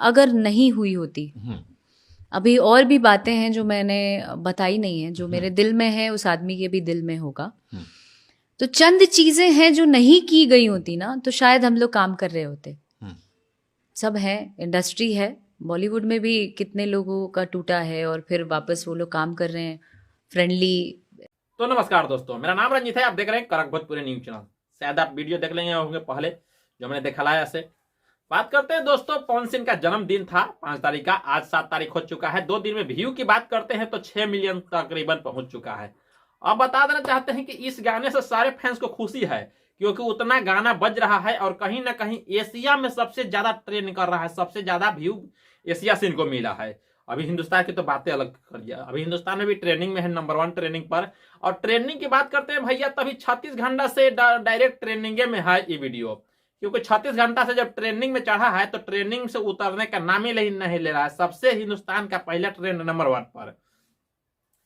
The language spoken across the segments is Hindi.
अगर नहीं हुई होती, अभी और भी बातें हैं जो मैंने बताई नहीं है, जो मेरे दिल में है उस आदमी के भी दिल में होगा। तो चंद चीजें हैं जो नहीं की गई होती ना, तो शायद हम लोग काम कर रहे होते। सब है, इंडस्ट्री है, बॉलीवुड में भी कितने लोगों का टूटा है और फिर वापस वो लोग काम कर रहे हैं फ्रेंडली। तो नमस्कार दोस्तों, मेरा नाम रंजीत है। आप देख रहे हैं करक भोजपुरी न्यूज चैनल। शायद आप वीडियो देख लेंगे होंगे पहले, जो मैंने दिखाया से। बात करते हैं दोस्तों, पवन सिंह का जन्मदिन था 5 तारीख का, आज 7 तारीख हो चुका है। 2 दिन में व्यू की बात करते हैं तो 6 मिलियन तकरीबन पहुंच चुका है। अब बता देना चाहते हैं कि इस गाने से सारे फैंस को खुशी है, क्योंकि उतना गाना बज रहा है और कहीं ना कहीं एशिया में सबसे ज्यादा ट्रेंड कर रहा है, सबसे ज्यादा व्यू एशिया से इनको मिला है। अभी हिंदुस्तान की तो बातें अलग कर दिया, अभी हिंदुस्तान में भी ट्रेंडिंग में है, नंबर 1 ट्रेंडिंग पर। और ट्रेंडिंग की बात करते हैं भैया, तभी 36 घंटा से डायरेक्ट ट्रेंडिंग में है ये वीडियो, क्योंकि 36 घंटा से जब ट्रेंडिंग में चढ़ा है तो ट्रेंडिंग से उतरने का नाम ही नहीं ले रहा है। सबसे हिंदुस्तान का पहला ट्रेंड नंबर 1 पर।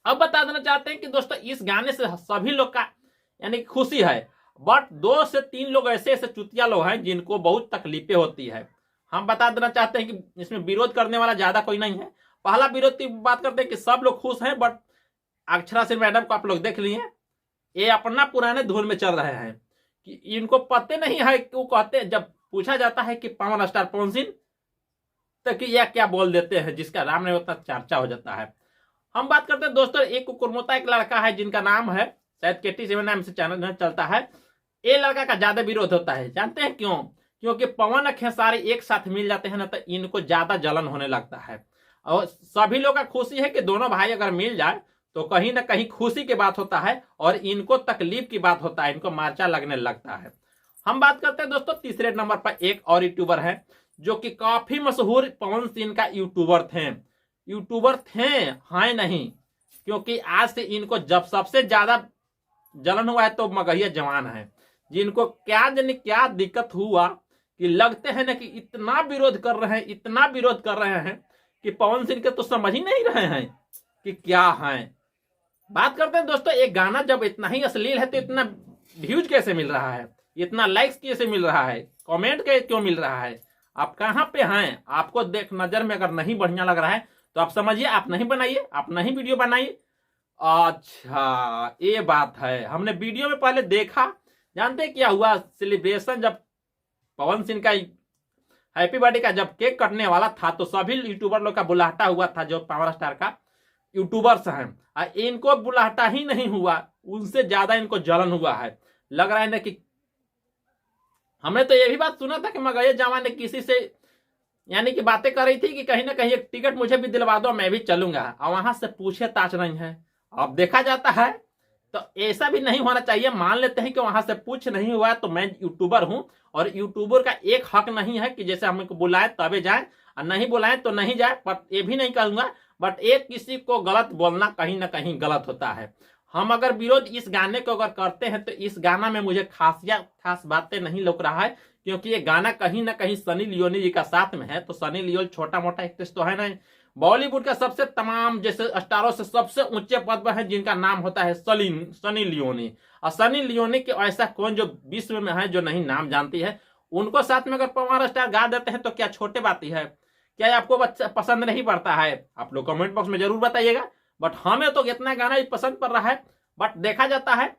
अब बता देना चाहते हैं कि दोस्तों, इस गाने से सभी लोग का यानी खुशी है, बट 2 से 3 लोग ऐसे ऐसे चुतिया लोग हैं जिनको बहुत तकलीफें होती है। हम बता देना चाहते हैं कि इसमें विरोध करने वाला ज्यादा कोई नहीं है। पहला विरोध की बात करते हैं कि सब लोग खुश हैं, बट अक्षरा सिंह मैडम को आप लोग देख लिए, ये अपना पुराने धुन में चल रहे हैं कि इनको पते नहीं है कि वो कहते, जब पूछा जाता है कि पावर स्टार पवन सिंह, तो कि यह क्या बोल देते हैं जिसका राम ने उतना चर्चा हो जाता है। हम बात करते हैं दोस्तों, एक कुकुरमुता एक लड़का है जिनका नाम है शायद KT7 नाम से चैनल चलता है। ये लड़का का ज्यादा विरोध होता है, जानते हैं क्यों? क्योंकि पवन और खेसारी एक साथ मिल जाते हैं ना, तो इनको ज्यादा जलन होने लगता है। और सभी लोग का खुशी है कि दोनों भाई अगर मिल जाए तो कहीं ना कहीं खुशी की बात होता है, और इनको तकलीफ की बात होता है, इनको मार्चा लगने लगता है। हम बात करते हैं दोस्तों, तीसरे नंबर पर एक और यूट्यूबर है जो कि काफी मशहूर पवन सिंह का यूट्यूबर थे हैं नहीं, क्योंकि आज से इनको जब सबसे ज्यादा जलन हुआ है तो मगहिया जवान है, जिनको क्या जाने क्या दिक्कत हुआ कि लगते हैं ना कि इतना विरोध कर रहे हैं, इतना विरोध कर रहे हैं कि पवन सिंह के तो समझ ही नहीं रहे हैं कि क्या है। बात करते हैं दोस्तों, एक गाना जब इतना ही अश्लील है तो इतना व्यूज कैसे मिल रहा है, इतना लाइक्स कैसे मिल रहा है, कमेंट क्यों मिल रहा है? आप कहां पे हैं? आपको देख नजर में अगर नहीं बढ़िया लग रहा है तो आप समझिए आप नहीं बनाइए, आप नहीं वीडियो बनाइए। अच्छा, ये बात है। हमने वीडियो में पहले देखा, जानते क्या हुआ? सेलिब्रेशन जब पवन सिंह का हैप्पी बर्थडे का जब केक कटने वाला था तो सभी यूट्यूबर लोग का बुलाहटा हुआ था, जो पावर स्टार का यूट्यूबर्स हैं। इनको बुलाहटा ही नहीं हुआ, उनसे ज्यादा इनको जलन हुआ है। लग रहा है ना कि हमने तो ये भी बात सुना था कि मगहिया जवान ने किसी से यानी कि बातें कर रही थी कि कहीं ना कहीं एक टिकट मुझे भी दिलवा दो, मैं भी चलूंगा, और वहां से पूछे ताछ नहीं है। अब देखा जाता है तो ऐसा भी नहीं होना चाहिए। मान लेते हैं कि वहां से पूछ नहीं हुआ तो मैं यूट्यूबर हूं, और यूट्यूबर का एक हक नहीं है कि जैसे हमको बुलाए तबे जाए, और नहीं बुलाए तो नहीं जाए। पर ये भी नहीं कहूंगा, बट एक किसी को गलत बोलना कहीं ना कहीं गलत होता है। हम अगर विरोध इस गाने को अगर करते हैं तो इस गाना में मुझे खास बातें नहीं लग रहा है, क्योंकि ये गाना कहीं ना कहीं सनी लियोनी जी का साथ में है। तो सनी लियोन छोटा मोटा एक्ट्रेस तो है नहीं, बॉलीवुड का सबसे तमाम जैसे स्टारों से सबसे ऊंचे पद पर है, जिनका नाम होता है सनी लियोनी। और सनी लियोनी के ऐसा कौन जो विश्व में है जो नहीं नाम जानती है, उनको साथ में अगर पावर स्टार गा देते हैं तो क्या छोटे बात है? क्या आपको पसंद नहीं पड़ता है? आप लोग कमेंट बॉक्स में जरूर बताइएगा। बट हमें तो इतना गाना ही पसंद पड़ रहा है, बट देखा जाता है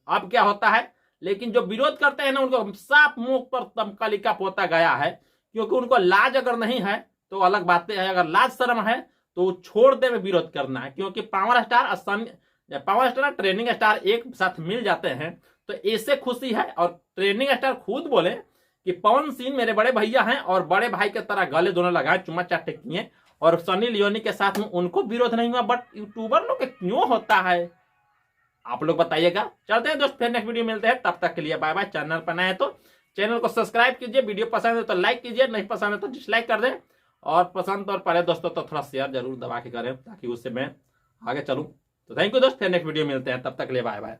अब क्या होता है। लेकिन जो विरोध करते हैं ना, उनको साफ मुंह पर तमकलिका पोता गया है, क्योंकि उनको लाज अगर नहीं है तो अलग बातें है, अगर लाज शर्म है तो छोड़ दे में विरोध करना है। क्योंकि पावर स्टार ट्रेनिंग स्टार एक साथ मिल जाते हैं तो इससे खुशी है। और ट्रेनिंग स्टार खुद बोले कि पवन सिंह मेरे बड़े भैया हैं, और बड़े भाई के तरह गले दोनों लगाए, चुम्मा चाटे किए, और सनी लियोनी के साथ में उनको विरोध नहीं हुआ। बट यूट्यूबर लोग क्यों होता है, आप लोग बताइएगा। चलते हैं दोस्त, फिर नेक्स्ट वीडियो मिलते हैं, तब तक के लिए बाय बाय। चैनल पर नए हैं तो चैनल को सब्सक्राइब कीजिए, वीडियो पसंद है तो लाइक कीजिए, नहीं पसंद है तो डिसलाइक कर दें, और पसंद और पड़े दोस्तों तो थोड़ा शेयर जरूर दबा के करें, ताकि उससे मैं आगे चलूं। तो थैंक यू दोस्त, फिर नेक्स्ट वीडियो मिलते हैं, तब तक के लिए बाय बाय।